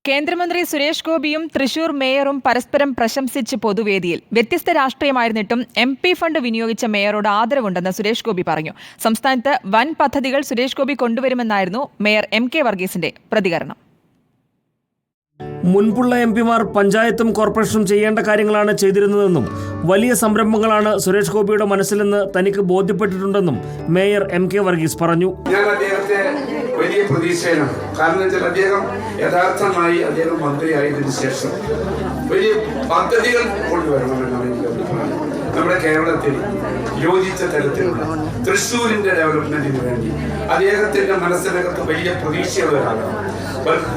കേന്ദ്രമന്ത്രി സുരേഷ് ഗോപിയും തൃശൂർ മേയറും പരസ്പരം പ്രശംസിച്ച് പൊതുവേദിയിൽ. വ്യത്യസ്ത രാഷ്ട്രീയമായിരുന്നിട്ടും MP ഫണ്ട് വിനിയോഗിച്ച മേയറോട് ആദരവുണ്ടെന്ന് സുരേഷ് ഗോപി പറഞ്ഞു. സംസ്ഥാനത്ത് വൻ പദ്ധതികൾ സുരേഷ് ഗോപി കൊണ്ടുവരുമെന്നായിരുന്നു മേയർ MK വർഗീസിന്റെ പ്രതികരണം. മുൻപുള്ള MP-മാർ പഞ്ചായത്തും കോർപ്പറേഷനും ചെയ്യേണ്ട കാര്യങ്ങളാണ് ചെയ്തിരുന്നതെന്നും വലിയ സംരംഭങ്ങളാണ് സുരേഷ് ഗോപിയുടെ മനസ്സിലെന്ന് തനിക്ക് ബോധ്യപ്പെട്ടിട്ടുണ്ടെന്നും മേയർ MK വർഗീസ് പറഞ്ഞു. ഞാൻ അദ്ദേഹത്തെ വലിയ പ്രതീക്ഷയിലാണ്. കാരണം അദ്ദേഹം യഥാർത്ഥമായി മന്ത്രിയായതിനു ശേഷം വലിയ പദ്ധതികൾ കൊണ്ടുവരണമെന്നാണ് എനിക്ക് അഭിപ്രായം. നമ്മുടെ കേരളത്തിൽ യോജിച്ച തരത്തിലുള്ള തൃശ്ശൂരിന്റെ ഡെവലപ്മെന്റിന് വേണ്ടി അദ്ദേഹത്തിന്റെ മനസ്സിനകത്ത് വലിയ പ്രതീക്ഷയുള്ള ഒരാളാണ്.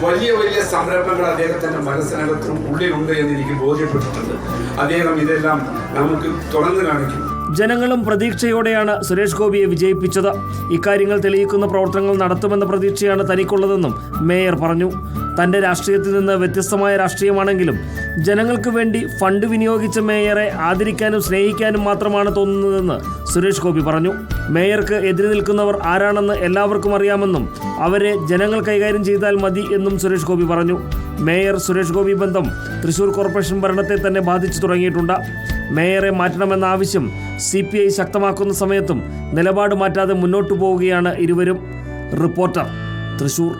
വലിയ വലിയ സംരംഭങ്ങൾ അദ്ദേഹത്തിന്റെ മനസ്സിനകത്തും ഉള്ളിലുണ്ട് എന്ന് എനിക്ക് ബോധ്യപ്പെട്ടിട്ടുണ്ട്. അദ്ദേഹം ഇതെല്ലാം നമുക്ക് തുറന്നു കാണിക്കും. ജനങ്ങളും പ്രതീക്ഷയോടെയാണ് സുരേഷ് ഗോപിയെ വിജയിപ്പിച്ചത്. ഇക്കാര്യങ്ങൾ തെളിയിക്കുന്ന പ്രവർത്തനങ്ങൾ നടത്തുമെന്ന പ്രതീക്ഷയാണ് തനിക്കുള്ളതെന്നും മേയർ പറഞ്ഞു. തന്റെ രാഷ്ട്രീയത്തിൽ നിന്ന് വ്യത്യസ്തമായ രാഷ്ട്രീയമാണെങ്കിലും ജനങ്ങൾക്ക് വേണ്ടി ഫണ്ട് വിനിയോഗിച്ച മേയറെ ആദരിക്കാനും സ്നേഹിക്കാനും മാത്രമാണ് തോന്നുന്നതെന്ന് സുരേഷ് ഗോപി പറഞ്ഞു. മേയർക്ക് എതിരെ നിൽക്കുന്നവർ ആരാണെന്ന് എല്ലാവർക്കും അറിയാമെന്നും അവരെ ജനങ്ങൾ കൈകാര്യം ചെയ്താൽ മതി എന്നും സുരേഷ് ഗോപി പറഞ്ഞു. മേയർ സുരേഷ് ഗോപി ബന്ധം തൃശൂർ കോർപ്പറേഷൻ ഭരണത്തെ തന്നെ ബാധിച്ചു തുടങ്ങിയിട്ടുണ്ട്. മേയറെ മാറ്റണമെന്ന ആവശ്യം CPI ശക്തമാക്കുന്ന സമയത്തും നിലപാട് മാറ്റാതെ മുന്നോട്ടു പോവുകയാണ് ഇരുവരും. റിപ്പോർട്ടർ, തൃശൂർ.